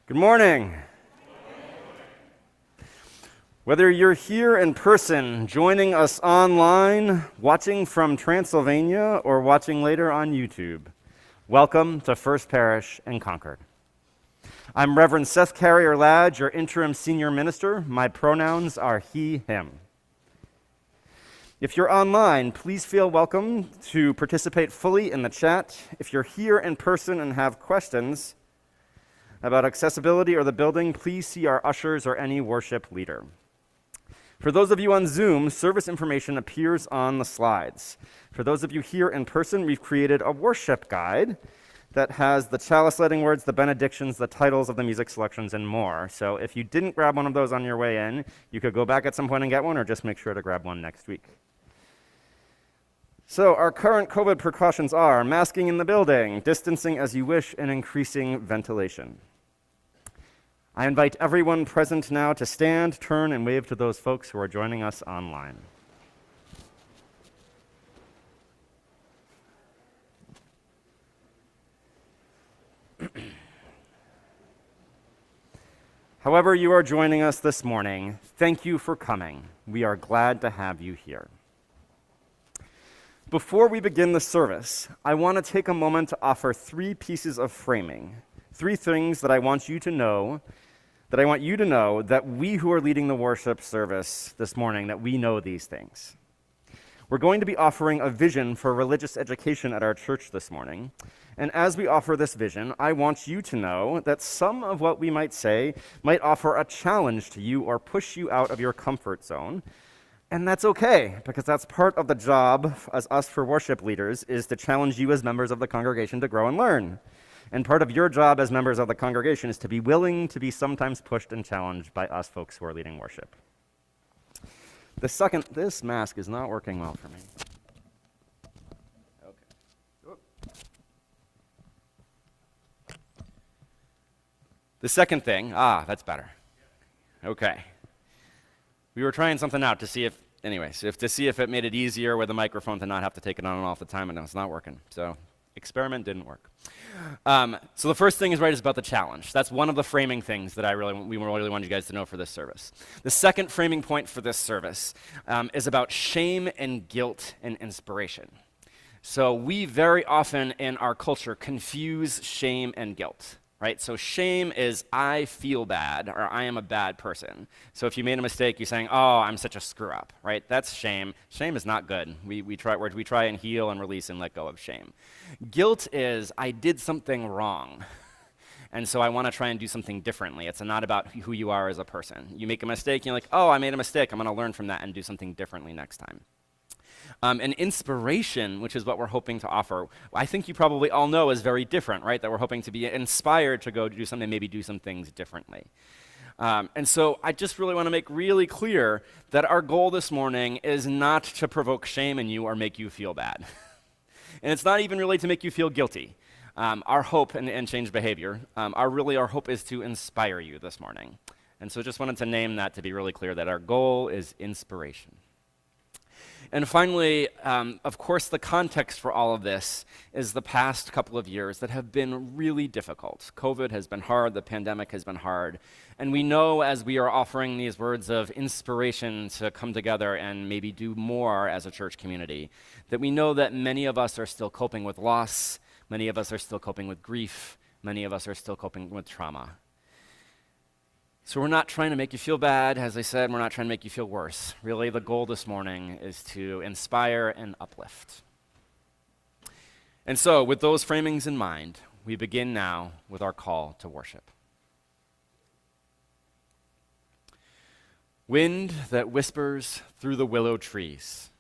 Good morning. Whether you're here in person, joining us online, watching from Transylvania, or watching later on YouTube, welcome to First Parish in Concord. I'm Reverend Seth Carrier-Ladd, your interim senior minister. My pronouns are he, him. If you're online, please feel welcome to participate fully in the chat. If you're here in person and have questions about accessibility or the building, please see our ushers or any worship leader. For those of you on Zoom, service information appears on the slides. For those of you here in person, we've created a worship guide that has the chalice lighting words, the benedictions, the titles of the music selections, and more. So if you didn't grab one of those on your way in, you could go back at some point and get one, or just make sure to grab one next week. So our current COVID precautions are masking in the building, distancing as you wish, and increasing ventilation. I invite everyone present now to stand, turn, and wave to those folks who are joining us online. However you are joining us this morning, thank you for coming. We are glad to have you here. Before we begin the service, I want to take a moment to offer three pieces of framing, three things that I want you to know, that we who are leading the worship service this morning, that we know these things. We're going to be offering a vision for religious education at our church this morning. And as we offer this vision, I want you to know that some of what we might say might offer a challenge to you or push you out of your comfort zone. And that's okay, because that's part of the job as us for worship leaders, is to challenge you as members of the congregation to grow and learn. And part of your job as members of the congregation is to be willing to be sometimes pushed and challenged by us folks who are leading worship. This mask is not working well for me. Okay. The second thing, that's better. Okay. We were trying something out to see if it made it easier with the microphone to not have to take it on and off the time, and it's not working. So experiment didn't work. So the first thing is about the challenge. That's one of the framing things that we really wanted you guys to know for this service. The second framing point for this service is about shame and guilt and inspiration. So we very often in our culture confuse shame and guilt. Right? So shame is I feel bad, or I am a bad person. So if you made a mistake, you're saying, oh, I'm such a screw up, right? That's shame. Shame is not good. We try and heal and release and let go of shame. Guilt is I did something wrong, and so I want to try and do something differently. It's not about who you are as a person. You make a mistake, and you're like, oh, I made a mistake. I'm going to learn from that and do something differently next time. And inspiration, which is what we're hoping to offer, I think you probably all know is very different, right? That we're hoping to be inspired to go do something, maybe do some things differently. And so I just really want to make really clear that our goal this morning is not to provoke shame in you or make you feel bad. And it's not even really to make you feel guilty. Our hope and change behavior, our hope is to inspire you this morning. And so just wanted to name that to be really clear that our goal is inspiration. And finally, of course, the context for all of this is the past couple of years that have been really difficult. COVID has been hard, the pandemic has been hard, and we know as we are offering these words of inspiration to come together and maybe do more as a church community, that we know that many of us are still coping with loss, many of us are still coping with grief, many of us are still coping with trauma. So we're not trying to make you feel bad, as I said, we're not trying to make you feel worse. Really, the goal this morning is to inspire and uplift. And so, with those framings in mind, we begin now with our call to worship. Wind that whispers through the willow trees,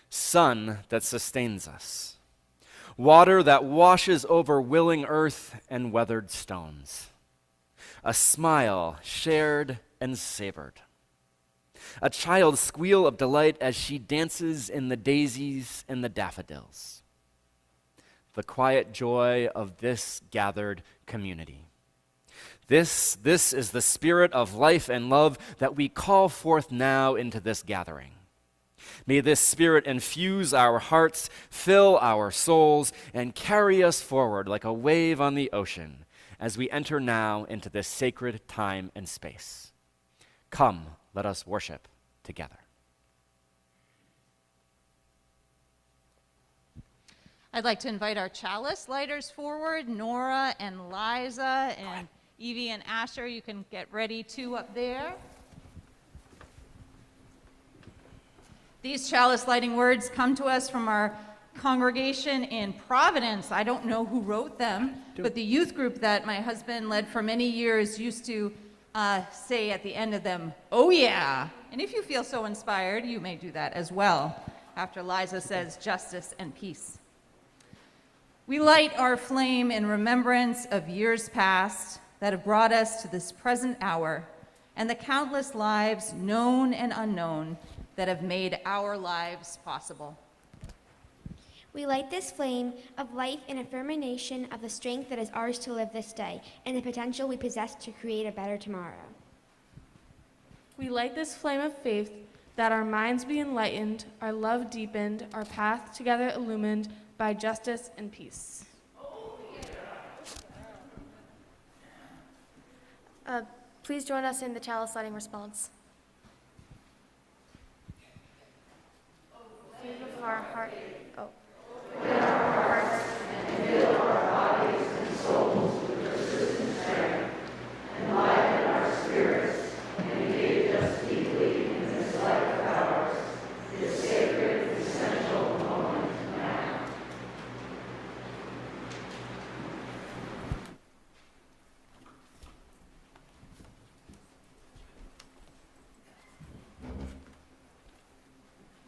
sun that sustains us, water that washes over willing earth and weathered stones. A smile shared and savored. A child's squeal of delight as she dances in the daisies and the daffodils. The quiet joy of this gathered community. This is the spirit of life and love that we call forth now into this gathering. May this spirit infuse our hearts, fill our souls, and carry us forward like a wave on the ocean as we enter now into this sacred time and space. Come, let us worship together. I'd like to invite our chalice lighters forward, Nora and Liza and Evie and Asher. You can get ready too up there. These chalice lighting words come to us from our congregation in Providence. I don't know who wrote them, but the youth group that my husband led for many years used to say at the end of them, "Oh yeah." And if you feel so inspired, you may do that as well, after Liza says justice and peace. We light our flame in remembrance of years past that have brought us to this present hour and the countless lives known and unknown that have made our lives possible. We light this flame of life in affirmation of the strength that is ours to live this day and the potential we possess to create a better tomorrow. We light this flame of faith that our minds be enlightened, our love deepened, our path together illumined by justice and peace. Please join us in the chalice lighting response. Fill our heart. Oh.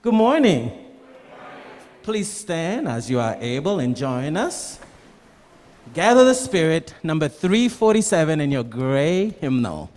Good morning. Please stand as you are able and join us. Gather the Spirit, number 347 in your gray hymnal.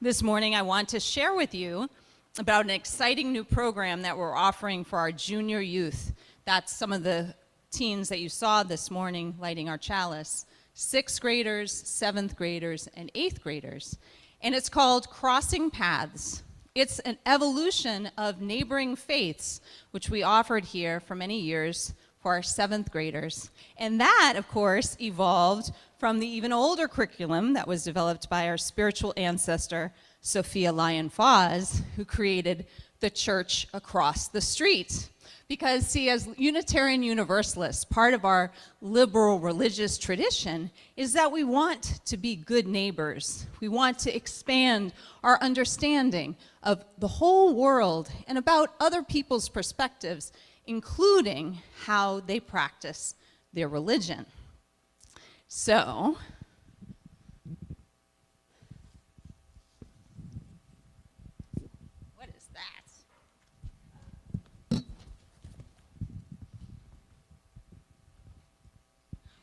This morning, I want to share with you about an exciting new program that we're offering for our junior youth. That's some of the teens that you saw this morning lighting our chalice. 6th graders, 7th graders, and 8th graders. And it's called Crossing Paths. It's an evolution of neighboring faiths, which we offered here for many years for our 7th graders. And that, of course, evolved from the even older curriculum that was developed by our spiritual ancestor, Sophia Lyon-Foz, who created the church across the street. Because, see, as Unitarian Universalists, part of our liberal religious tradition is that we want to be good neighbors. We want to expand our understanding of the whole world and about other people's perspectives, including how they practice their religion. So, what is that?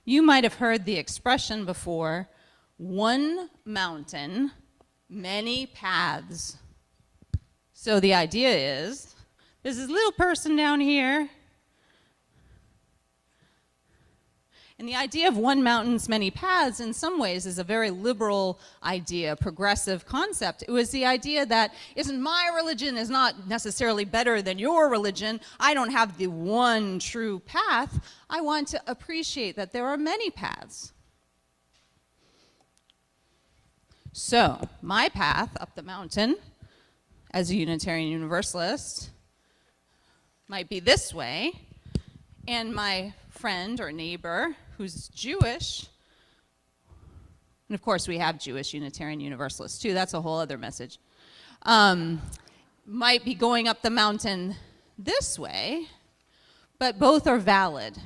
You might have heard the expression before, one mountain, many paths. So the idea is, there's this little person down here, and the idea of one mountain's many paths in some ways is a very liberal idea, progressive concept. It was the idea that my religion is not necessarily better than your religion. I don't have the one true path. I want to appreciate that there are many paths. So, my path up the mountain as a Unitarian Universalist might be this way, and my friend or neighbor who's Jewish, and of course we have Jewish Unitarian Universalists too, that's a whole other message, might be going up the mountain this way, but both are valid.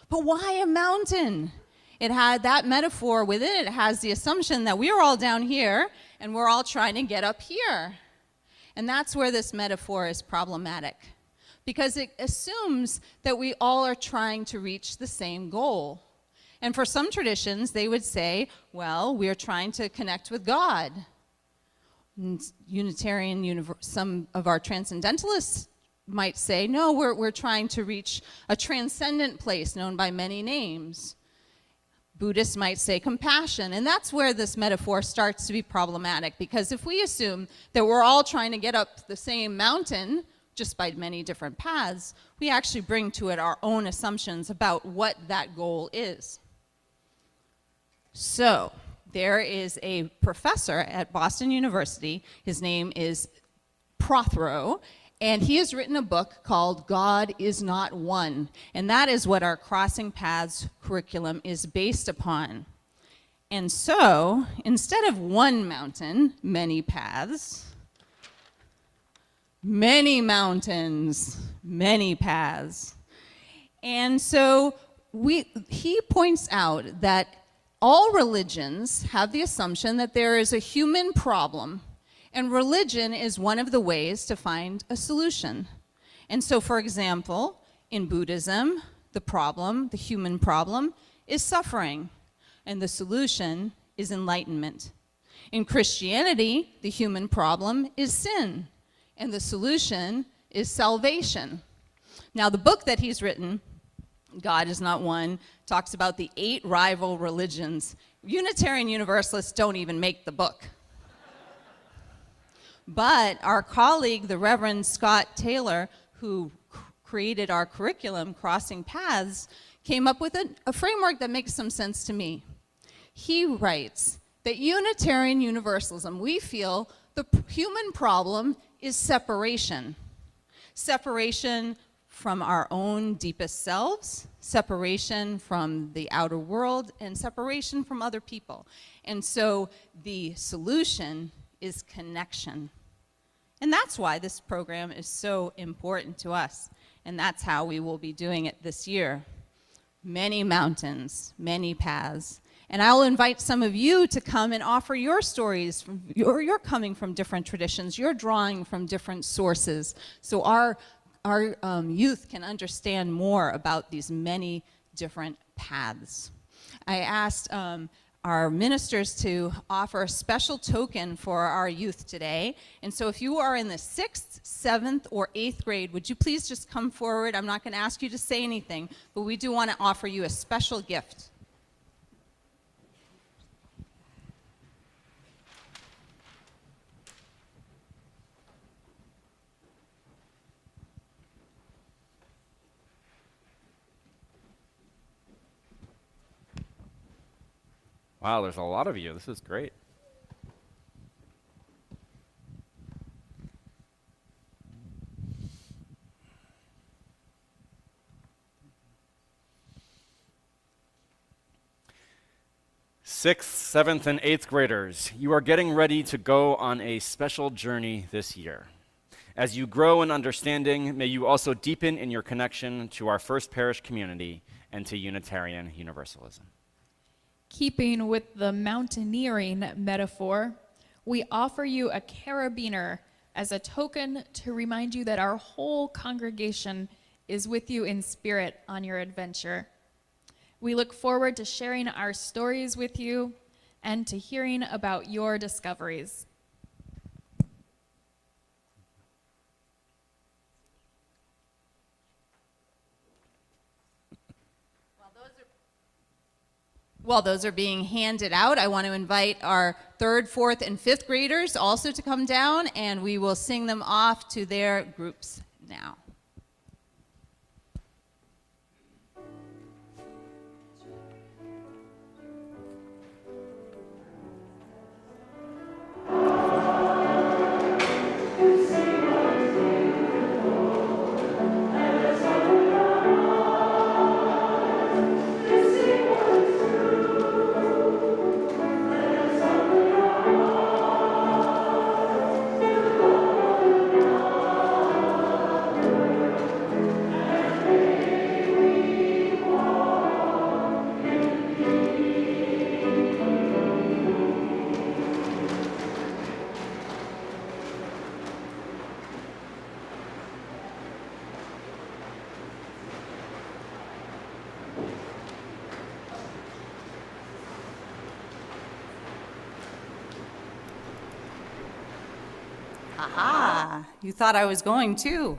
But why a mountain? It had that metaphor within it, has the assumption that we're all down here and we're all trying to get up here. And that's where this metaphor is problematic, because it assumes that we all are trying to reach the same goal. And for some traditions, they would say, well, we're trying to connect with God. And some of our transcendentalists might say, no, we're trying to reach a transcendent place known by many names. Buddhists might say compassion, and that's where this metaphor starts to be problematic, because if we assume that we're all trying to get up the same mountain, just by many different paths, we actually bring to it our own assumptions about what that goal is. So, there is a professor at Boston University, his name is Prothero, and he has written a book called God is Not One, and that is what our Crossing Paths curriculum is based upon. And so, instead of one mountain, many paths, many mountains, many paths. And so he points out that all religions have the assumption that there is a human problem, and religion is one of the ways to find a solution. And so, for example, in Buddhism, the human problem, is suffering, and the solution is enlightenment. In Christianity, the human problem is sin, and the solution is salvation. Now, the book that he's written, God is Not One, talks about the 8 rival religions. Unitarian Universalists don't even make the book. But our colleague, the Reverend Scott Taylor, who created our curriculum, Crossing Paths, came up with a framework that makes some sense to me. He writes that Unitarian Universalism, we feel the human problem is separation. Separation from our own deepest selves, separation from the outer world, and separation from other people. And so the solution is connection. And that's why this program is so important to us. And that's how we will be doing it this year. Many mountains, many paths. And I'll invite some of you to come and offer your stories. You're coming from different traditions. You're drawing from different sources. So our youth can understand more about these many different paths. I asked our ministers to offer a special token for our youth today. And so if you are in the 6th, 7th, or 8th grade, would you please just come forward? I'm not going to ask you to say anything, but we do want to offer you a special gift. Wow, there's a lot of you. This is great. Sixth, 7th, and 8th graders, you are getting ready to go on a special journey this year. As you grow in understanding, may you also deepen in your connection to our First Parish community and to Unitarian Universalism. Keeping with the mountaineering metaphor, we offer you a carabiner as a token to remind you that our whole congregation is with you in spirit on your adventure. We look forward to sharing our stories with you and to hearing about your discoveries. While those are being handed out, I want to invite our 3rd, 4th, and 5th graders also to come down, and we will sing them off to their groups now. Aha, you thought I was going too.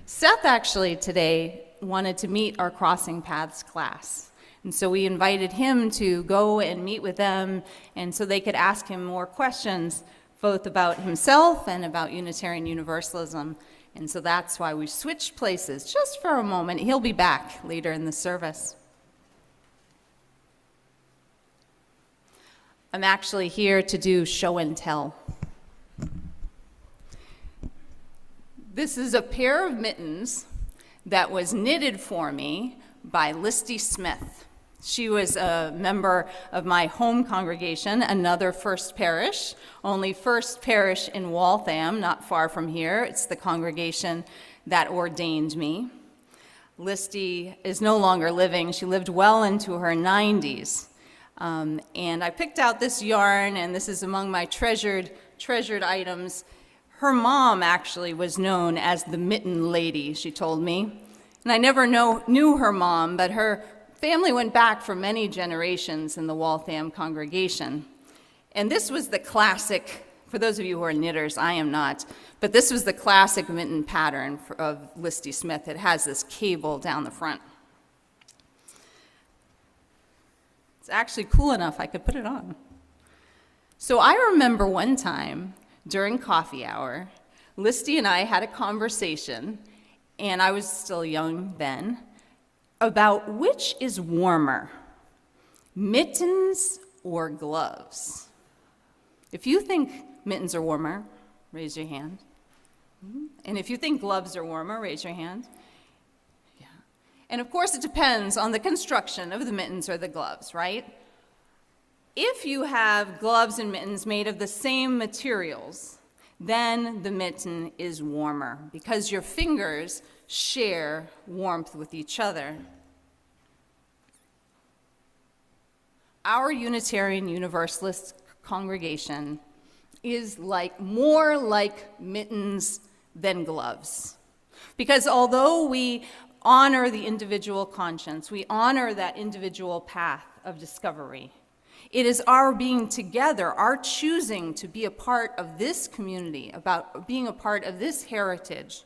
Seth actually today wanted to meet our Crossing Paths class. And so we invited him to go and meet with them, and so they could ask him more questions, both about himself and about Unitarian Universalism. And so that's why we switched places just for a moment. He'll be back later in the service. I'm actually here to do show and tell. This is a pair of mittens that was knitted for me by Listy Smith. She was a member of my home congregation, another First Parish, only First Parish in Waltham, not far from here. It's the congregation that ordained me. Listy is no longer living. She lived well into her 90s. And I picked out this yarn, and this is among my treasured items. Her mom actually was known as the Mitten Lady, she told me. And I never knew her mom, but her family went back for many generations in the Waltham congregation. And this was the classic, for those of you who are knitters, I am not, but this was the classic mitten pattern of Listy Smith. It has this cable down the front. It's actually cool enough I could put it on. So I remember one time during coffee hour, Listy and I had a conversation, and I was still young then, about which is warmer, mittens or gloves. If you think mittens are warmer, raise your hand. And if you think gloves are warmer, raise your hand. Yeah. And of course, it depends on the construction of the mittens or the gloves, right? If you have gloves and mittens made of the same materials, then the mitten is warmer because your fingers share warmth with each other. Our Unitarian Universalist congregation is more like mittens than gloves. Because although we honor the individual conscience, we honor that individual path of discovery, It is our being together, our choosing to be a part of this community, about being a part of this heritage,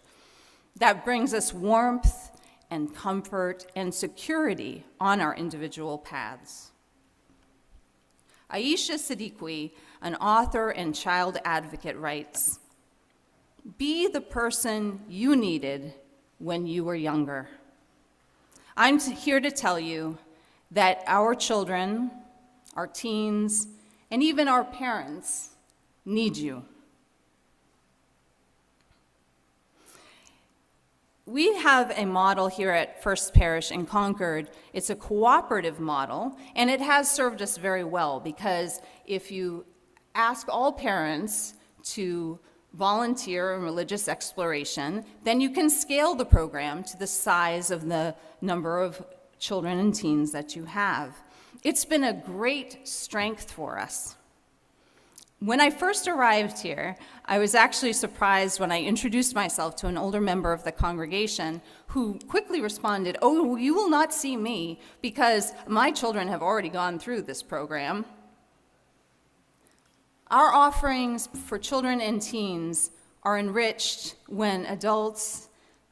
that brings us warmth and comfort and security on our individual paths. Aisha Siddiqui, an author and child advocate, writes, "Be the person you needed when you were younger." I'm here to tell you that our children, our teens, and even our parents need you. We have a model here at First Parish in Concord. It's a cooperative model, and it has served us very well, because if you ask all parents to volunteer in religious exploration, then you can scale the program to the size of the number of children and teens that you have. It's been a great strength for us. When I first arrived here, I was actually surprised when I introduced myself to an older member of the congregation who quickly responded, "Oh, you will not see me because my children have already gone through this program." Our offerings for children and teens are enriched when adults,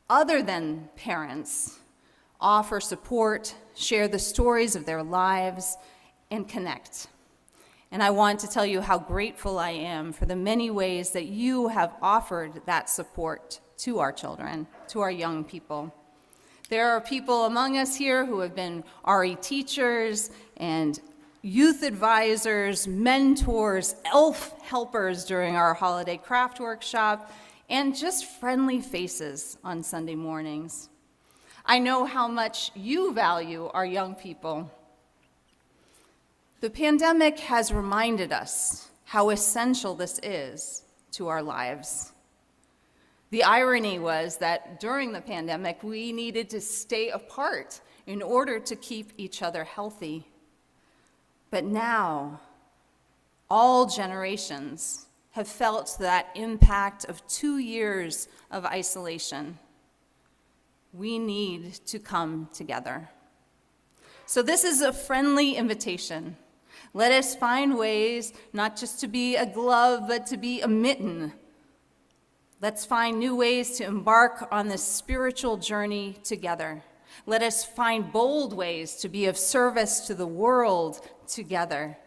other than parents, offer support, share the stories of their lives, and connect. And I want to tell you how grateful I am for the many ways that you have offered that support to our children, to our young people. There are people among us here who have been RE teachers and youth advisors, mentors, elf helpers during our holiday craft workshop, and just friendly faces on Sunday mornings. I know how much you value our young people. The pandemic has reminded us how essential this is to our lives. The irony was that during the pandemic, we needed to stay apart in order to keep each other healthy. But now, all generations have felt that impact of 2 years of isolation. We need to come together. So this is a friendly invitation. Let us find ways not just to be a glove, but to be a mitten. Let's find new ways to embark on this spiritual journey together. Let us find bold ways to be of service to the world together.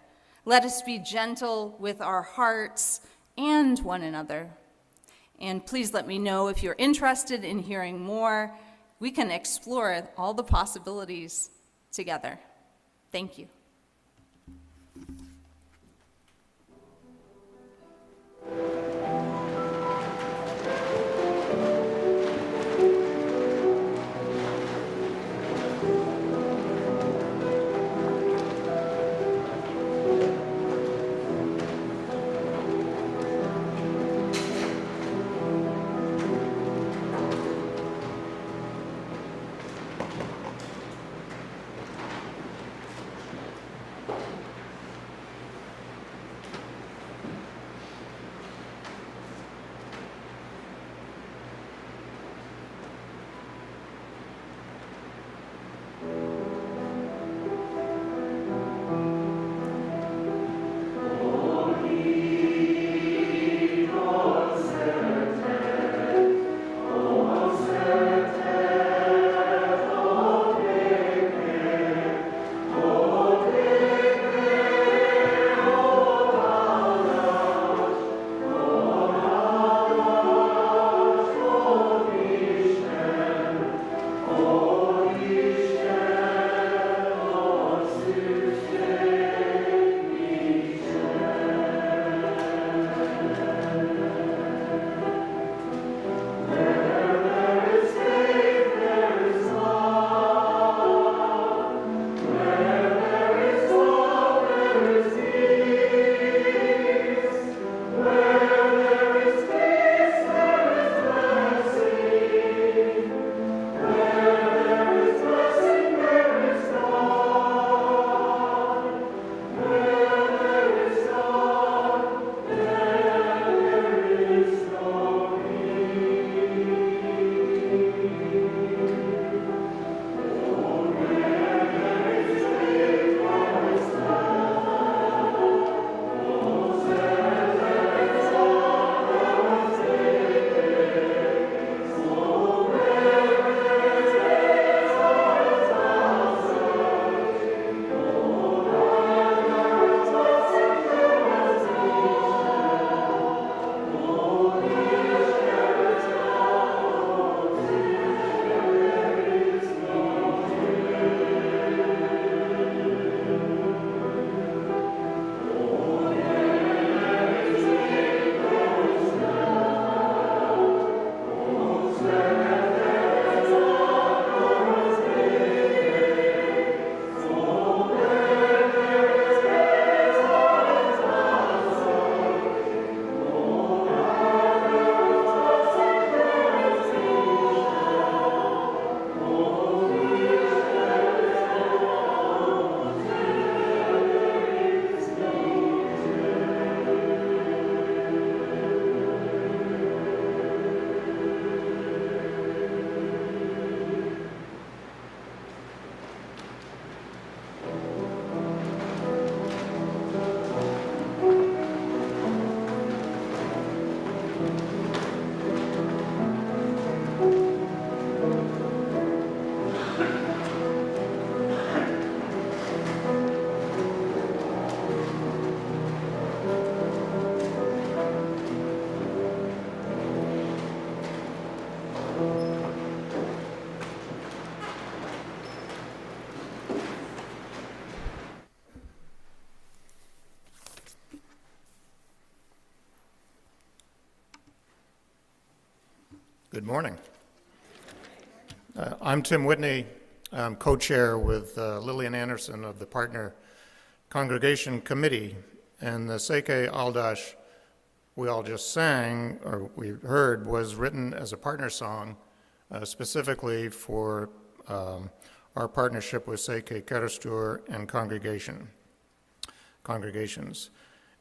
Let us be gentle with our hearts and one another. And please let me know if you're interested in hearing more. We can explore all the possibilities together. Thank you. Good morning. I'm Tim Whitney. I'm co-chair with Lillian Anderson of the Partner Congregation Committee. And the Seke Aldash we all just sang, or we heard, was written as a partner song specifically for our partnership with Seke Kerestur and congregations.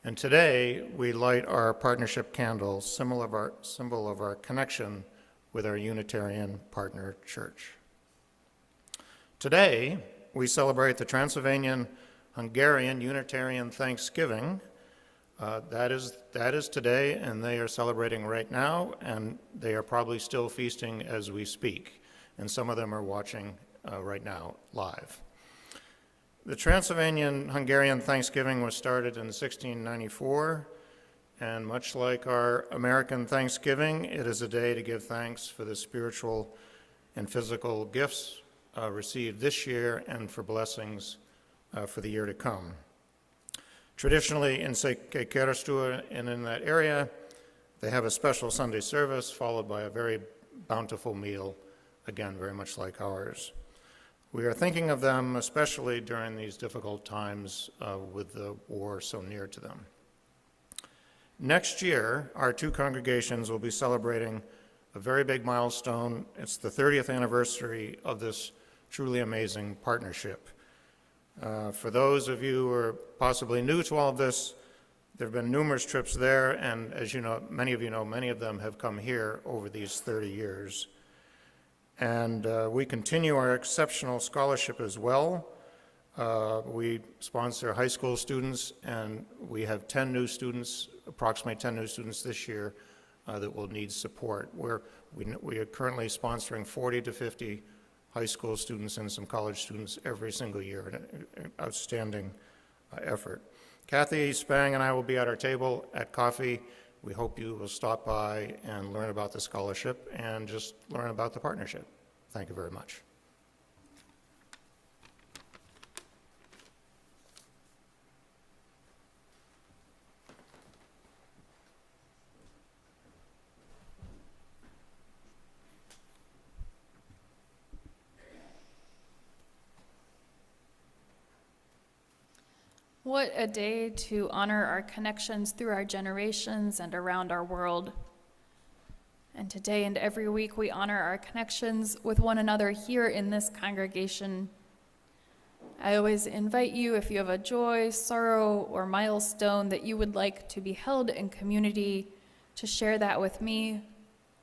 And today, we light our partnership candle, symbol of our connection with our Unitarian partner church. Today, we celebrate the Transylvanian Hungarian Unitarian Thanksgiving. That is today, and they are celebrating right now, and they are probably still feasting as we speak. And some of them are watching right now live. The Transylvanian Hungarian Thanksgiving was started in 1694, and much like our American Thanksgiving, it is a day to give thanks for the spiritual and physical gifts received this year and for blessings for the year to come. Traditionally, in Seke Kerestur and in that area, they have a special Sunday service followed by a very bountiful meal, again, very much like ours. We are thinking of them, especially during these difficult times with the war so near to them. Next year, our two congregations will be celebrating a very big milestone. It's the 30th anniversary of this truly amazing partnership. For those of you who are possibly new to all of this, there have been numerous trips there, and as you know, many of them have come here over these 30 years. And we continue our exceptional scholarship as well. We sponsor high school students, and we have approximately 10 new students this year that will need support. We are currently sponsoring 40 to 50 high school students and some college students every single year, an outstanding effort. Kathy Spang and I will be at our table at coffee. We hope you will stop by and learn about the scholarship and just learn about the partnership. Thank you very much. What a day to honor our connections through our generations and around our world. And today and every week we honor our connections with one another here in this congregation. I always invite you, if you have a joy, sorrow, or milestone that you would like to be held in community, to share that with me,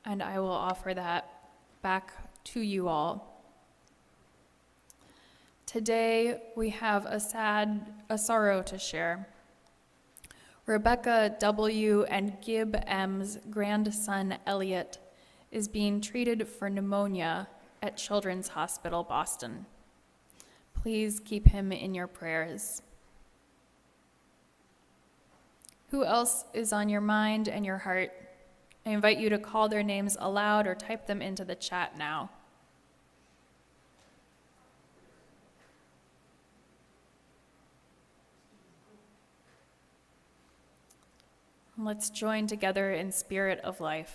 and I will offer that back to you all. Today, we have a sorrow to share. Rebecca W. and Gib M.'s grandson, Elliot, is being treated for pneumonia at Children's Hospital, Boston. Please keep him in your prayers. Who else is on your mind and your heart? I invite you to call their names aloud or type them into the chat now. Let's join together in spirit of life.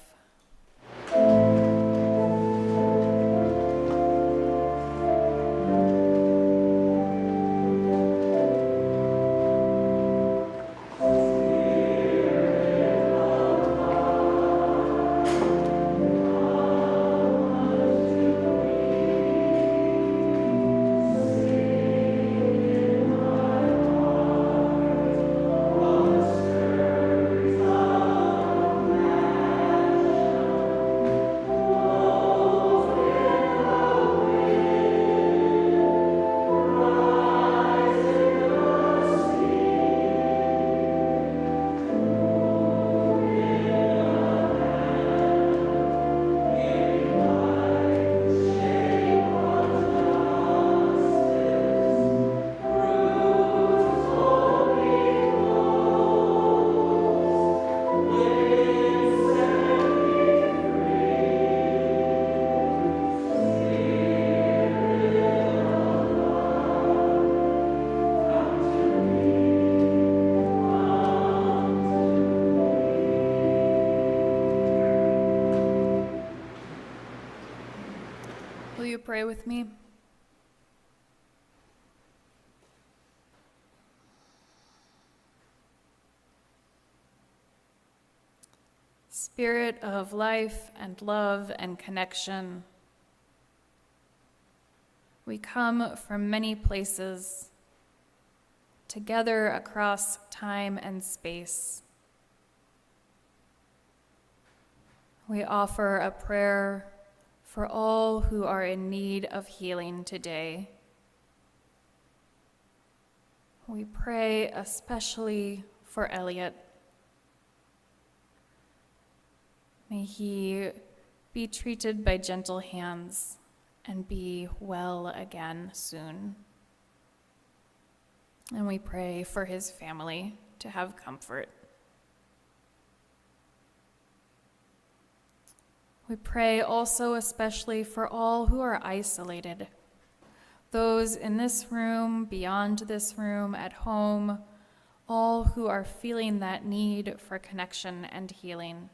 Will you pray with me? Spirit of life and love and connection, we come from many places, together across time and space. We offer a prayer for all who are in need of healing today. We pray especially for Elliot. May he be treated by gentle hands and be well again soon. And we pray for his family to have comfort. We pray also especially for all who are isolated, those in this room, beyond this room, at home, all who are feeling that need for connection and healing.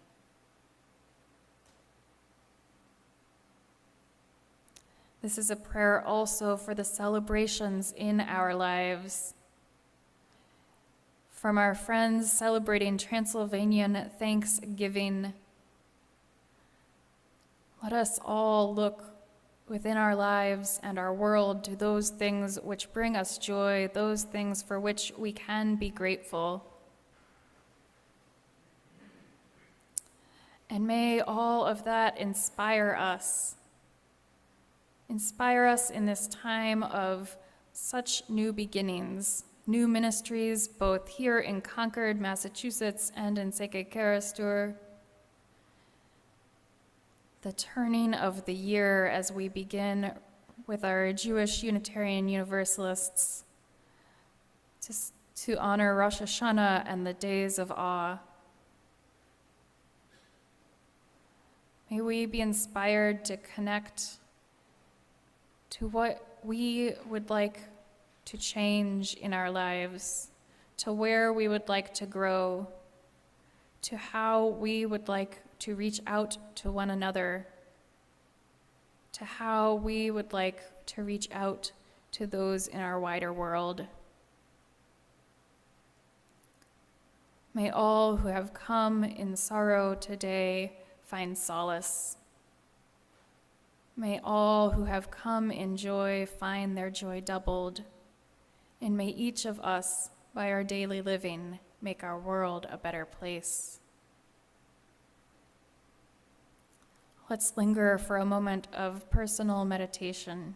This is a prayer also for the celebrations in our lives. From our friends celebrating Transylvanian Thanksgiving, let us all look within our lives and our world to those things which bring us joy, those things for which we can be grateful. And may all of that inspire us in this time of such new beginnings, new ministries, both here in Concord, Massachusetts, and in Seke-Karastur. The turning of the year as we begin with our Jewish Unitarian Universalists to honor Rosh Hashanah and the days of awe. May we be inspired to connect to what we would like to change in our lives, to where we would like to grow, to how we would like to reach out to one another, to how we would like to reach out to those in our wider world. May all who have come in sorrow today find solace. May all who have come in joy find their joy doubled. And may each of us, by our daily living, make our world a better place. Let's linger for a moment of personal meditation.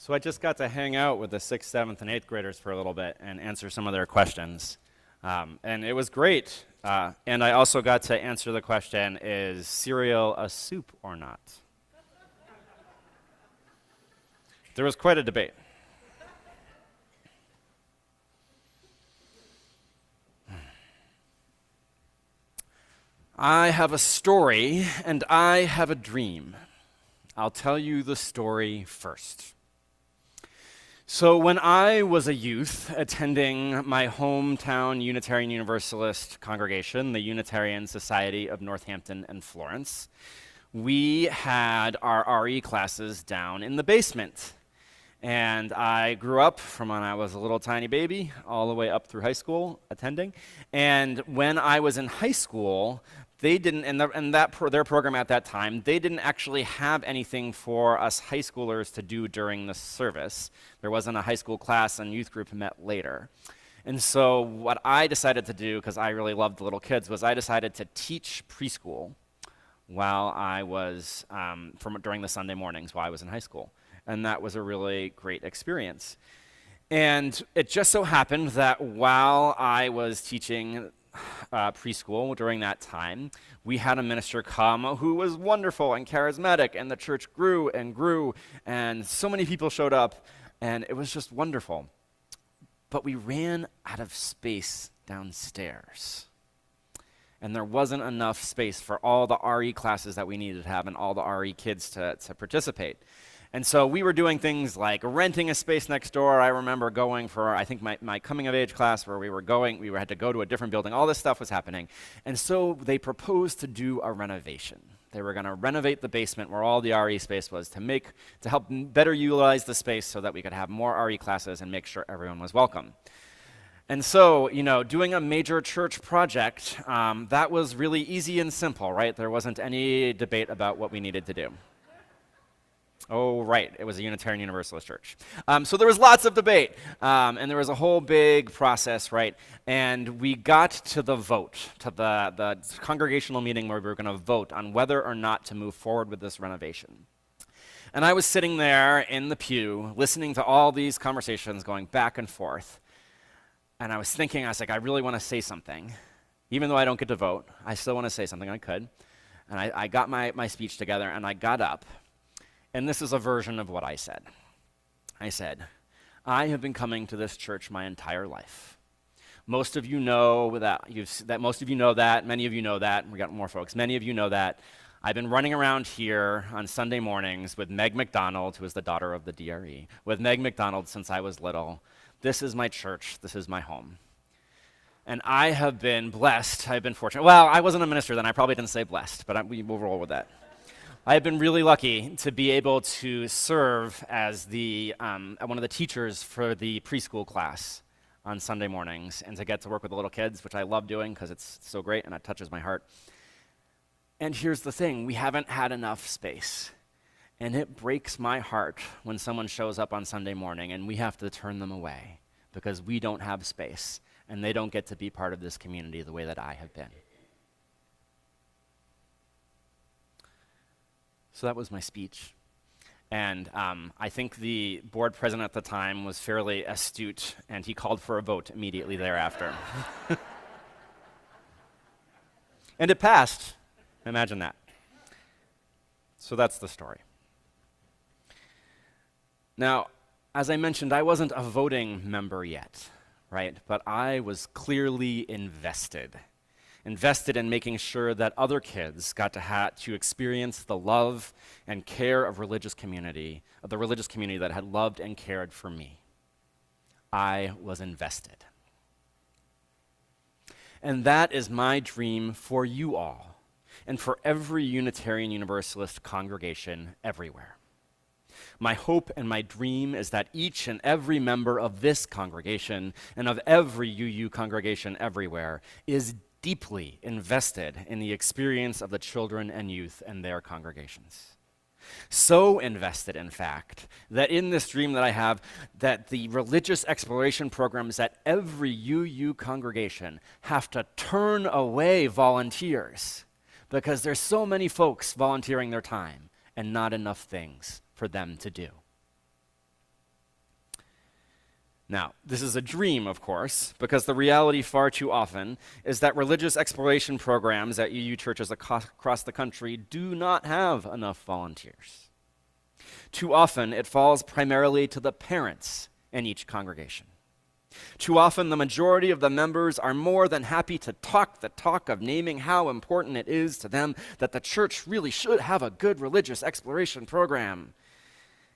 So I just got to hang out with the 6th, 7th, and 8th graders for a little bit and answer some of their questions. And it was great. And I also got to answer the question, is cereal a soup or not? There was quite a debate. I have a story and I have a dream. I'll tell you the story first. So when I was a youth attending my hometown Unitarian Universalist congregation, the Unitarian Society of Northampton and Florence, we had our RE classes down in the basement. And I grew up from when I was a little tiny baby all the way up through high school attending. And when I was in high school, they didn't, their program at that time, they didn't actually have anything for us high schoolers to do during the service. There wasn't a high school class, and youth group met later. And so what I decided to do, because I really loved the little kids, was I decided to teach preschool while I was, during the Sunday mornings while I was in high school. And that was a really great experience. And it just so happened that while I was teaching preschool during that time, we had a minister come who was wonderful and charismatic, and the church grew and grew, and so many people showed up, and it was just wonderful. But we ran out of space downstairs. And there wasn't enough space for all the RE classes that we needed to have and all the RE kids to participate. And so we were doing things like renting a space next door. I remember going for, I think, my coming of age class where we had to go to a different building. All this stuff was happening. And so they proposed to do a renovation. They were going to renovate the basement where all the RE space was to help better utilize the space so that we could have more RE classes and make sure everyone was welcome. And so, doing a major church project, that was really easy and simple, right? There wasn't any debate about what we needed to do. Oh, right, it was a Unitarian Universalist church. So there was lots of debate, and there was a whole big process, right? And we got to the vote, to the congregational meeting where we were going to vote on whether or not to move forward with this renovation. And I was sitting there in the pew, listening to all these conversations going back and forth, and I was thinking, I was like, I really want to say something. Even though I don't get to vote, I still want to say something. I could. And I got my speech together, and I got up. And this is a version of what I said. I said, I have been coming to this church my entire life. Most of you know that. Most of you know that. Many of you know that. We got more folks. Many of you know that. I've been running around here on Sunday mornings with Meg McDonald, who is the daughter of the DRE, with Meg McDonald since I was little. This is my church. This is my home. And I have been blessed. I've been fortunate. Well, I wasn't a minister then. I probably didn't say blessed, but we will roll with that. I've been really lucky to be able to serve as one of the teachers for the preschool class on Sunday mornings and to get to work with the little kids, which I love doing because it's so great and it touches my heart. And here's the thing, we haven't had enough space. And it breaks my heart when someone shows up on Sunday morning and we have to turn them away because we don't have space and they don't get to be part of this community the way that I have been. So that was my speech. And I think the board president at the time was fairly astute, and he called for a vote immediately thereafter. And it passed. Imagine that. So that's the story. Now, as I mentioned, I wasn't a voting member yet, right? But I was clearly invested in making sure that other kids got to experience the love and care of the religious community that had loved and cared for me. I was invested. And that is my dream for you all, and for every Unitarian Universalist congregation everywhere. My hope and my dream is that each and every member of this congregation and of every UU congregation everywhere is deeply invested in the experience of the children and youth and their congregations. So invested, in fact, that in this dream that I have, that the religious exploration programs at every UU congregation have to turn away volunteers because there's so many folks volunteering their time and not enough things for them to do. Now, this is a dream, of course, because the reality far too often is that religious exploration programs at UU churches across the country do not have enough volunteers. Too often, it falls primarily to the parents in each congregation. Too often, the majority of the members are more than happy to talk the talk of naming how important it is to them that the church really should have a good religious exploration program.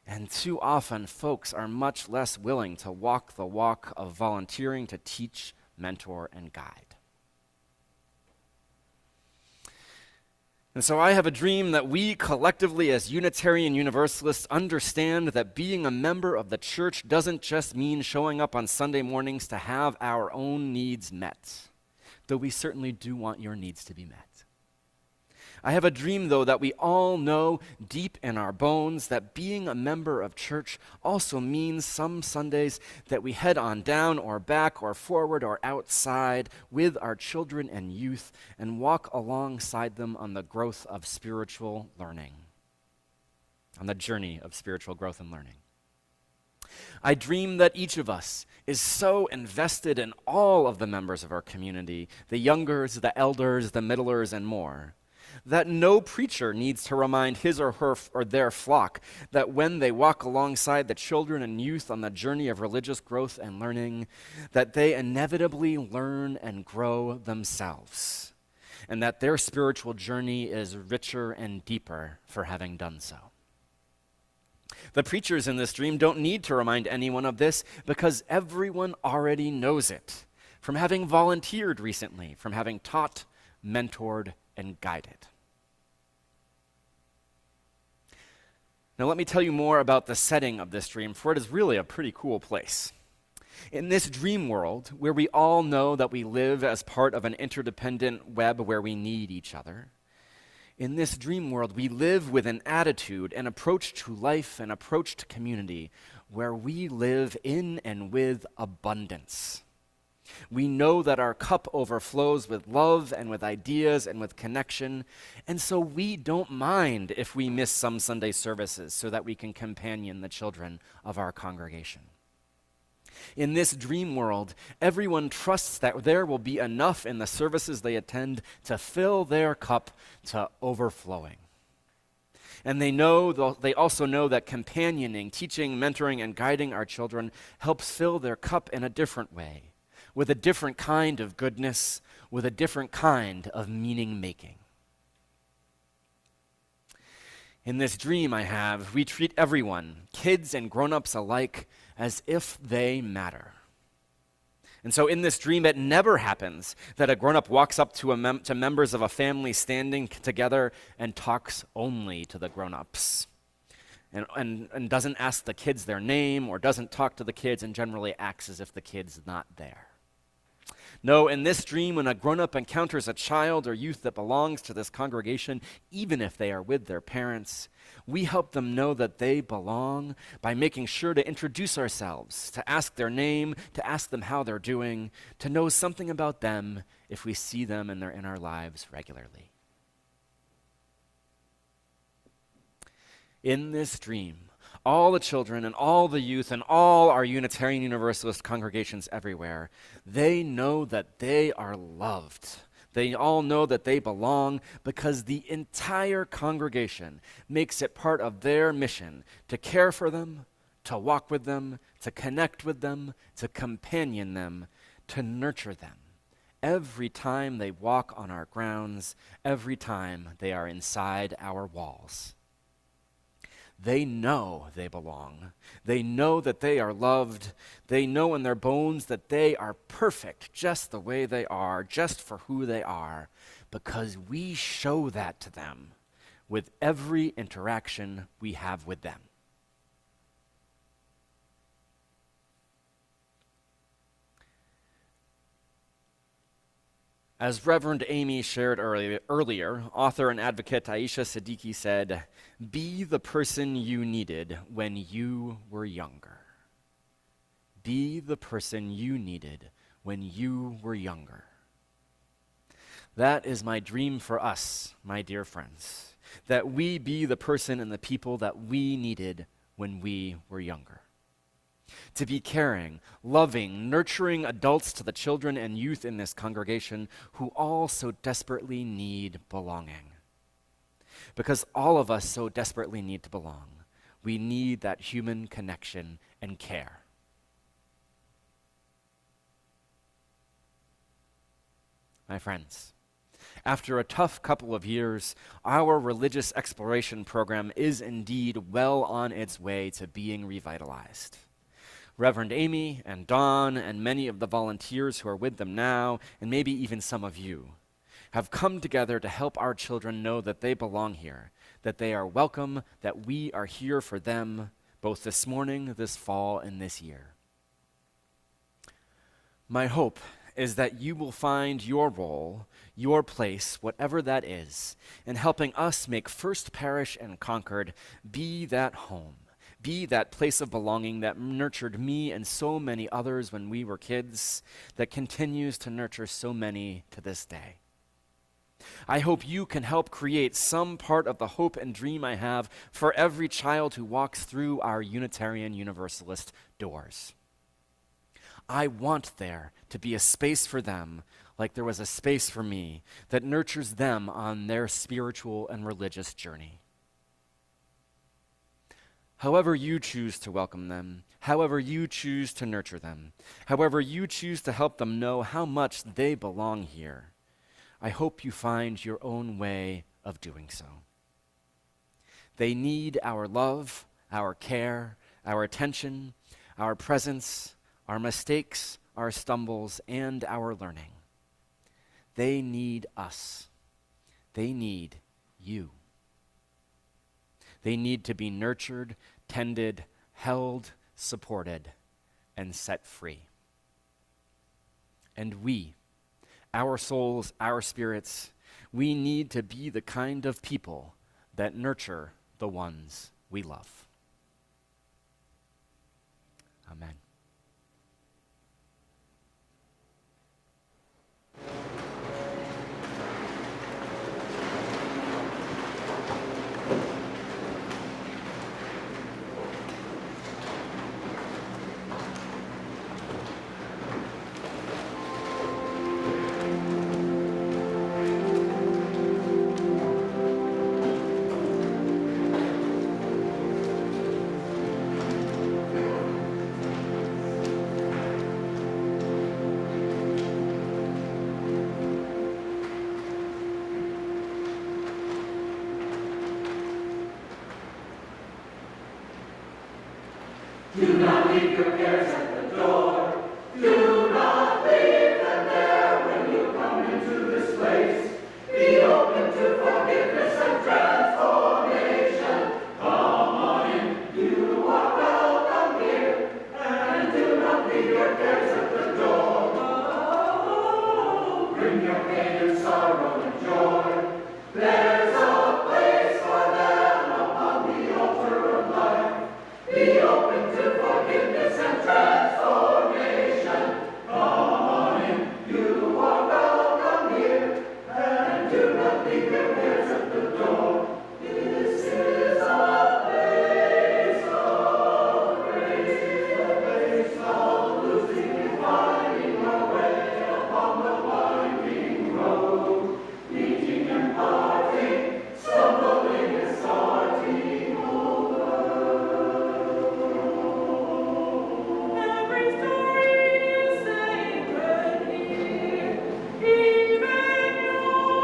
And too often, folks are much less willing to walk the walk of volunteering to teach, mentor, and guide. And so I have a dream that we collectively as Unitarian Universalists understand that being a member of the church doesn't just mean showing up on Sunday mornings to have our own needs met, though we certainly do want your needs to be met. I have a dream, though, that we all know deep in our bones that being a member of church also means some Sundays that we head on down or back or forward or outside with our children and youth and walk alongside them on the growth of spiritual learning, on the journey of spiritual growth and learning. I dream that each of us is so invested in all of the members of our community, the youngers, the elders, the middlers, and more, that no preacher needs to remind his or her or their flock that when they walk alongside the children and youth on the journey of religious growth and learning, that they inevitably learn and grow themselves, and that their spiritual journey is richer and deeper for having done so. The preachers in this dream don't need to remind anyone of this because everyone already knows it, from having volunteered recently, from having taught, mentored, and guided. Now let me tell you more about the setting of this dream, for it is really a pretty cool place. In this dream world, where we all know that we live as part of an interdependent web where we need each other, in this dream world, we live with an attitude, an approach to life, an approach to community, where we live in and with abundance. We know that our cup overflows with love and with ideas and with connection, and so we don't mind if we miss some Sunday services so that we can companion the children of our congregation. In this dream world, everyone trusts that there will be enough in the services they attend to fill their cup to overflowing. And they also know that companioning, teaching, mentoring, and guiding our children helps fill their cup in a different way, with a different kind of goodness, with a different kind of meaning-making. In this dream I have, we treat everyone, kids and grown-ups alike, as if they matter. And so in this dream, it never happens that a grown-up walks up to members of a family standing together and talks only to the grown-ups, and doesn't ask the kids their name or doesn't talk to the kids and generally acts as if the kid's not there. No, in this dream, when a grown-up encounters a child or youth that belongs to this congregation, even if they are with their parents, we help them know that they belong by making sure to introduce ourselves, to ask their name, to ask them how they're doing, to know something about them if we see them and they're in our lives regularly. In this dream, all the children and all the youth and all our Unitarian Universalist congregations everywhere, they know that they are loved. They all know that they belong because the entire congregation makes it part of their mission to care for them, to walk with them, to connect with them, to companion them, to nurture them. Every time they walk on our grounds, every time they are inside our walls. They know they belong. They know that they are loved. They know in their bones that they are perfect just the way they are, just for who they are, because we show that to them with every interaction we have with them. As Reverend Amy shared earlier, author and advocate Aisha Siddiqui said, "Be the person you needed when you were younger. Be the person you needed when you were younger." That is my dream for us, my dear friends, that we be the person and the people that we needed when we were younger. To be caring, loving, nurturing adults to the children and youth in this congregation who all so desperately need belonging. Because all of us so desperately need to belong. We need that human connection and care. My friends, after a tough couple of years, our religious exploration program is indeed well on its way to being revitalized. Reverend Amy and Dawn and many of the volunteers who are with them now, and maybe even some of you, have come together to help our children know that they belong here, that they are welcome, that we are here for them, both this morning, this fall, and this year. My hope is that you will find your role, your place, whatever that is, in helping us make First Parish and Concord be that home, be that place of belonging that nurtured me and so many others when we were kids, that continues to nurture so many to this day. I hope you can help create some part of the hope and dream I have for every child who walks through our Unitarian Universalist doors. I want there to be a space for them, like there was a space for me, that nurtures them on their spiritual and religious journey. However you choose to welcome them, however you choose to nurture them, however you choose to help them know how much they belong here, I hope you find your own way of doing so. They need our love, our care, our attention, our presence, our mistakes, our stumbles, and our learning. They need us. They need you. They need to be nurtured, tended, held, supported, and set free. And we, our souls, our spirits, we need to be the kind of people that nurture the ones we love. Amen. Do not leave your cares at the door. Do not leave them there when you come into this place. Be open to forgiveness and transformation. Come on in, you are welcome here. And do not leave your cares at the door. Bring your pain and sorrow and joy. There's a place for them upon the altar of life. Be open to forgiveness and transformation. Come on in, you are welcome here. And do not leave your cares at the door. This is a place of grace, a place of losing and finding our way upon the winding road. Meeting and parting, stumbling and starting over. Every story is sacred here, even yours,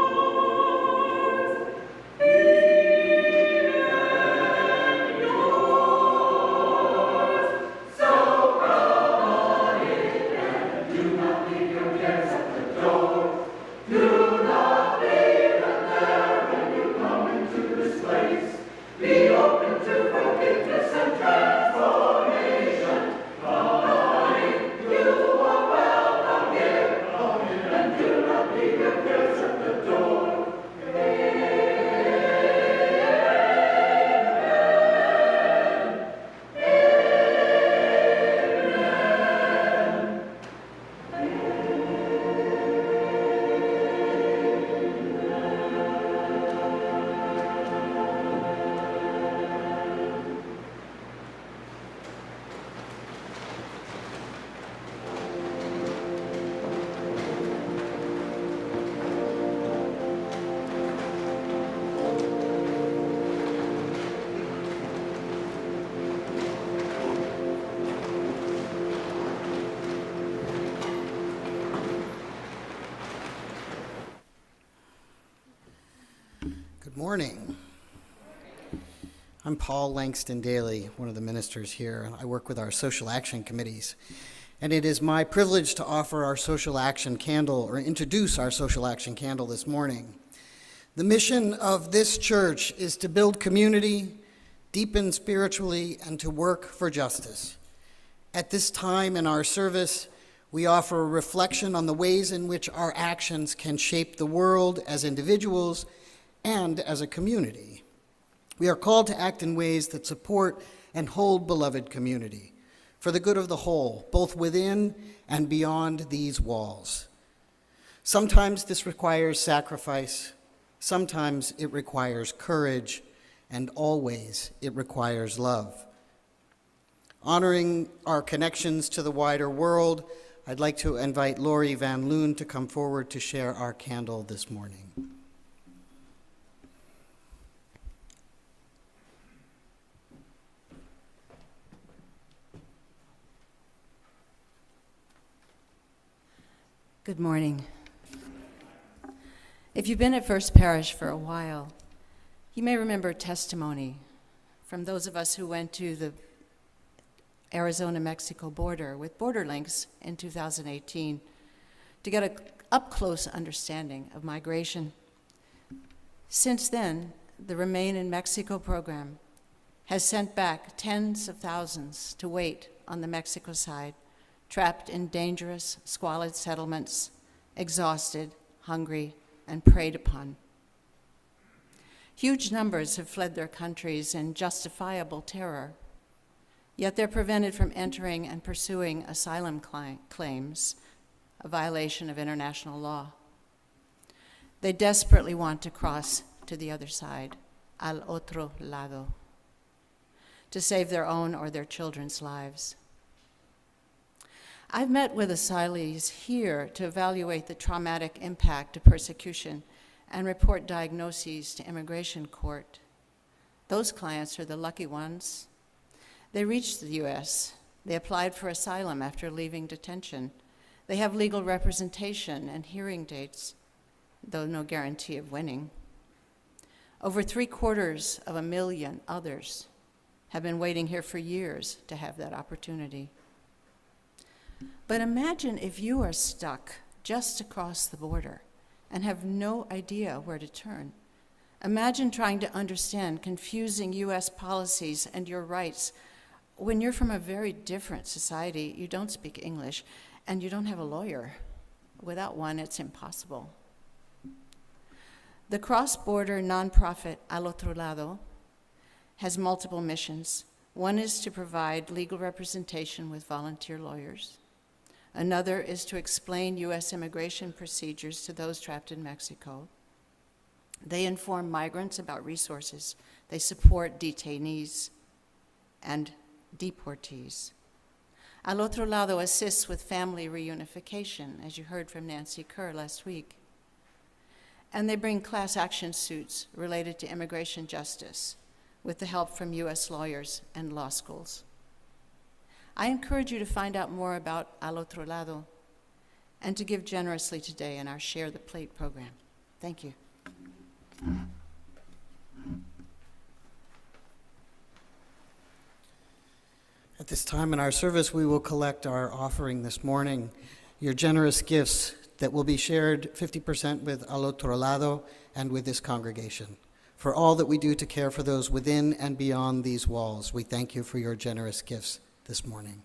So come on in and do not leave your cares at the door. Do not leave them there when you come into this place. Be open to forgiveness and transformation. Come on in, you are welcome here. Come in and do not leave your cares at the door. I'm Paul Langston Daly, one of the ministers here. I work with our social action committees. And it is my privilege to offer our social action candle, or introduce our social action candle this morning. The mission of this church is to build community, deepen spiritually, and to work for justice. At this time in our service, we offer a reflection on the ways in which our actions can shape the world as individuals and as a community. We are called to act in ways that support and hold beloved community for the good of the whole, both within and beyond these walls. Sometimes this requires sacrifice, sometimes it requires courage, and always it requires love. Honoring our connections to the wider world, I'd like to invite Lori Van Loon to come forward to share our candle this morning. Good morning. If you've been at First Parish for a while, you may remember testimony from those of us who went to the Arizona-Mexico border with Border Links in 2018 to get an up-close understanding of migration. Since then, the Remain in Mexico program has sent back tens of thousands to wait on the Mexico side, trapped in dangerous, squalid settlements, exhausted, hungry, and preyed upon. Huge numbers have fled their countries in justifiable terror, yet they're prevented from entering and pursuing asylum claims, a violation of international law. They desperately want to cross to the other side, al otro lado, to save their own or their children's lives. I've met with asylees here to evaluate the traumatic impact of persecution and report diagnoses to immigration court. Those clients are the lucky ones. They reached the U.S. They applied for asylum after leaving detention. They have legal representation and hearing dates, though no guarantee of winning. Over 750,000 others have been waiting here for years to have that opportunity. But imagine if you are stuck just across the border and have no idea where to turn. Imagine trying to understand confusing U.S. policies and your rights when you're from a very different society. You don't speak English, and you don't have a lawyer. Without one, it's impossible. The cross-border nonprofit Al Otro Lado has multiple missions. One is to provide legal representation with volunteer lawyers. Another is to explain U.S. immigration procedures to those trapped in Mexico. They inform migrants about resources. They support detainees and deportees. Al Otro Lado assists with family reunification, as you heard from Nancy Kerr last week. And they bring class action suits related to immigration justice with the help from U.S. lawyers and law schools. I encourage you to find out more about Al Otro Lado and to give generously today in our Share the Plate program. Thank you. At this time in our service, we will collect our offering this morning, your generous gifts that will be shared 50% with Al Otro Lado and with this congregation. For all that we do to care for those within and beyond these walls, we thank you for your generous gifts this morning.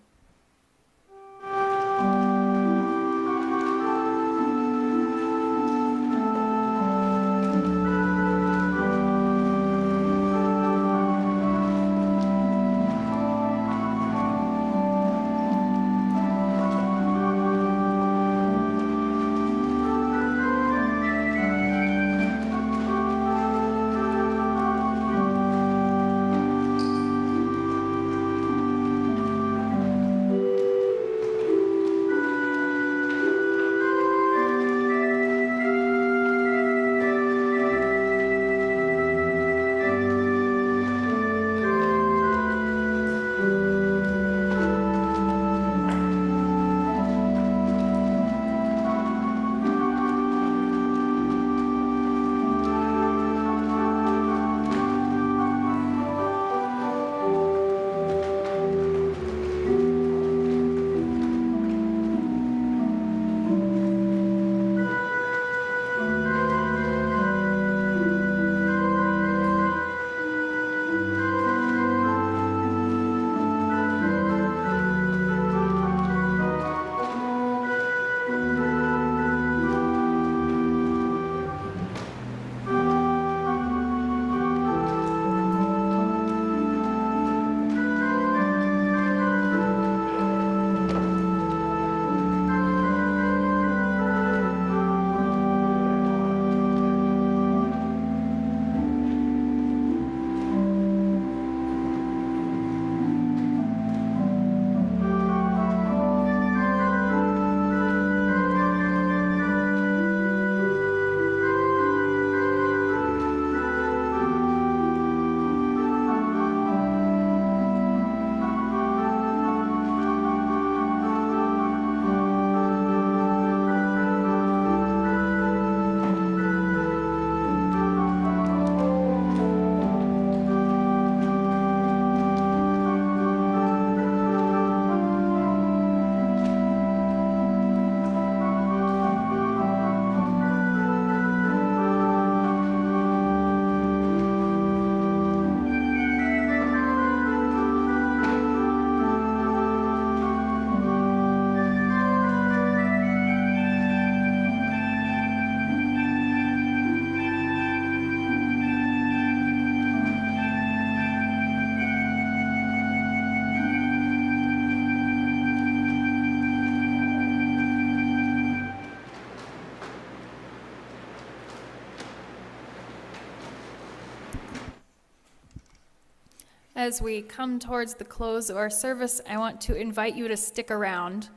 As we come towards the close of our service, I want to invite you to stick around.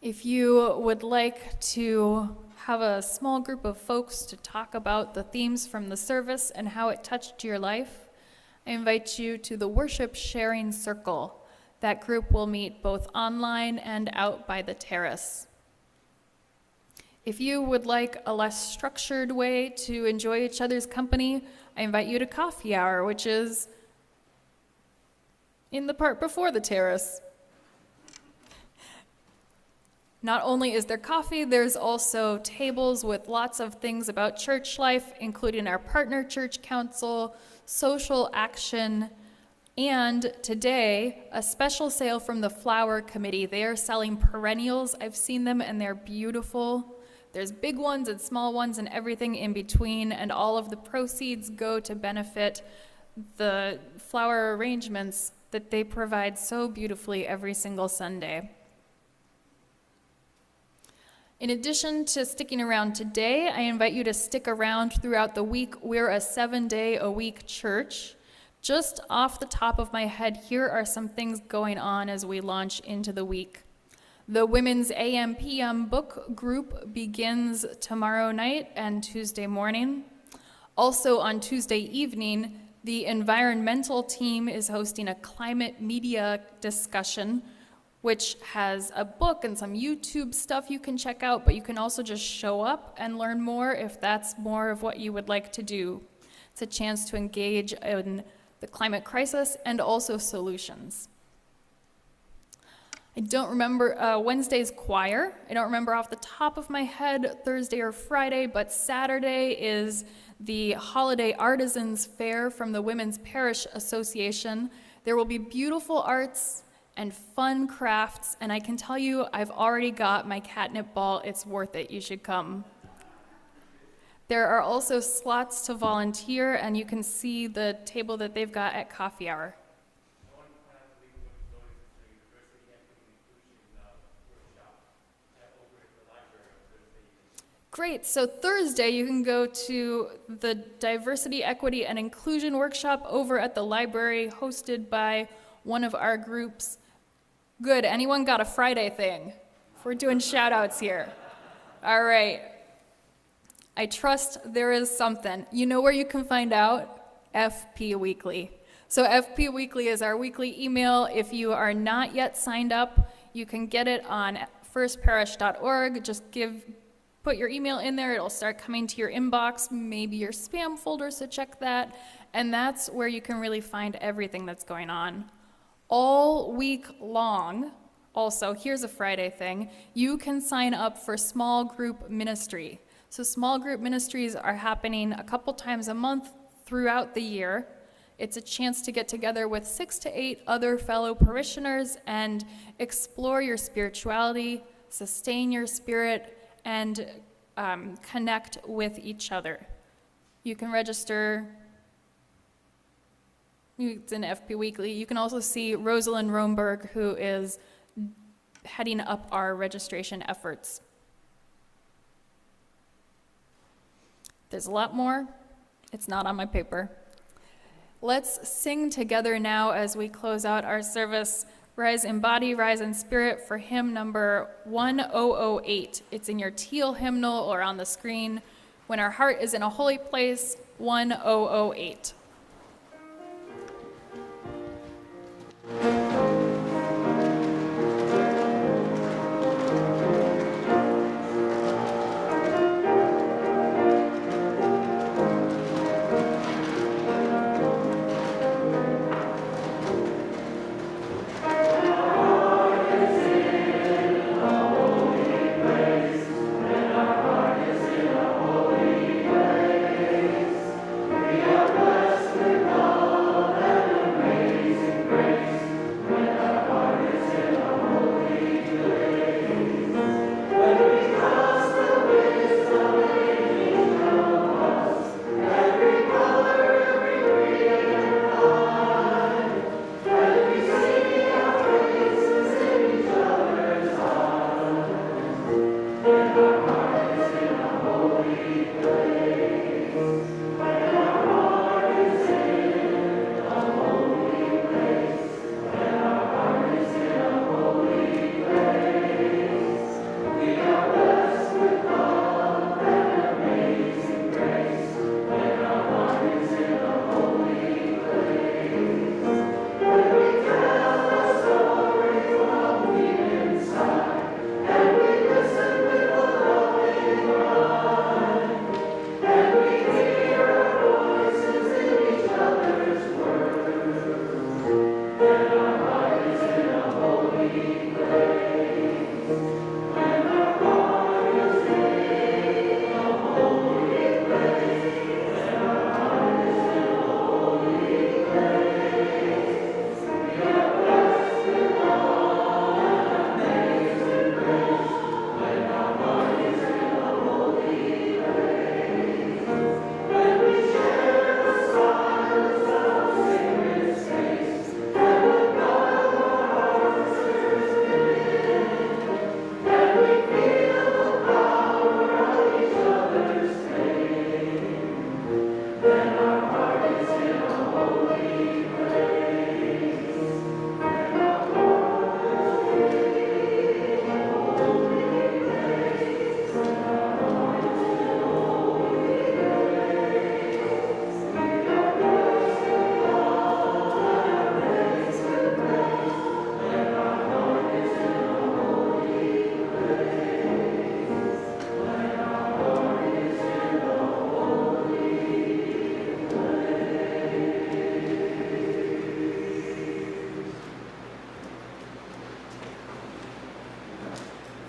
If you would like to have a small group of folks to talk about the themes from the service and how it touched your life, I invite you to the Worship Sharing Circle. That group will meet both online and out by the terrace. If you would like a less structured way to enjoy each other's company, I invite you to coffee hour, which is in the part before the terrace. Not only is there coffee, there's also tables with lots of things about church life, including our partner church council, social action, and today, a special sale from the Flower Committee. They are selling perennials. I've seen them and they're beautiful. There's big ones and small ones and everything in between, and all of the proceeds go to benefit the flower arrangements that they provide so beautifully every single Sunday. In addition to sticking around today, I invite you to stick around throughout the week. We're a 7-day-a-week church. Just off the top of my head, here are some things going on as we launch into the week. The Women's AM/PM book group begins tomorrow night and Tuesday morning. Also on Tuesday evening, the environmental team is hosting a climate media discussion, which has a book and some YouTube stuff you can check out, but you can also just show up and learn more if that's more of what you would like to do. It's a chance to engage in the climate crisis and also solutions. I don't remember Wednesday's choir. I don't remember off the top of my head Thursday or Friday, but Saturday is the holiday Artisans fair from the Women's Parish Association. There will be beautiful arts and fun crafts, and I can tell you I've already got my catnip ball. It's worth it. You should come. There are also slots to volunteer, and you can see the table that they've got at coffee hour. Great, so Thursday you can go to the Diversity, Equity, and Inclusion workshop over at the library hosted by one of our groups. Good, anyone got a Friday thing? We're doing shout outs here. All right, I trust there is something. You know where you can find out? FP Weekly. So FP Weekly is our weekly email. If you are not yet signed up, you can get it on firstparish.org. Just put your email in there, it'll start coming to your inbox, maybe your spam folder, so check that. And that's where you can really find everything that's going on. All week long, also, here's a Friday thing, you can sign up for small group ministry. So small group ministries are happening a couple times a month throughout the year. It's a chance to get together with 6 to 8 other fellow parishioners and explore your spirituality, sustain your spirit, and connect with each other. You can register, it's in FP Weekly. You can also see Rosalind Romberg, who is heading up our registration efforts. There's a lot more. It's not on my paper. Let's sing together now as we close out our service. Rise in Body, Rise in Spirit for hymn number 1008. It's in your teal hymnal or on the screen. When Our Heart is in a Holy Place, 1008. We are blessed.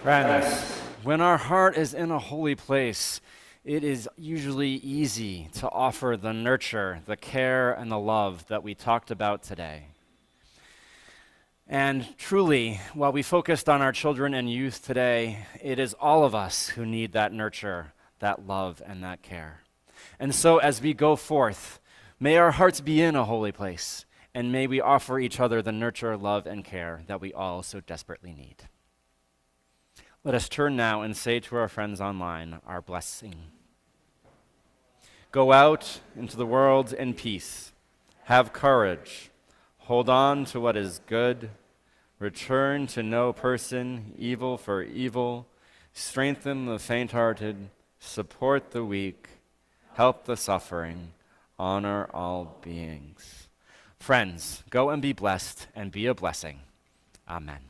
Friends, when our heart is in a holy place, it is usually easy to offer the nurture, the care, and the love that we talked about today. And truly, while we focused on our children and youth today, it is all of us who need that nurture, that love, and that care. And so as we go forth, may our hearts be in a holy place, and may we offer each other the nurture, love, and care that we all so desperately need. Let us turn now and say to our friends online our blessing. Go out into the world in peace. Have courage. Hold on to what is good. Return to no person evil for evil. Strengthen the faint-hearted. Support the weak. Help the suffering. Honor all beings. Friends, go and be blessed and be a blessing. Amen.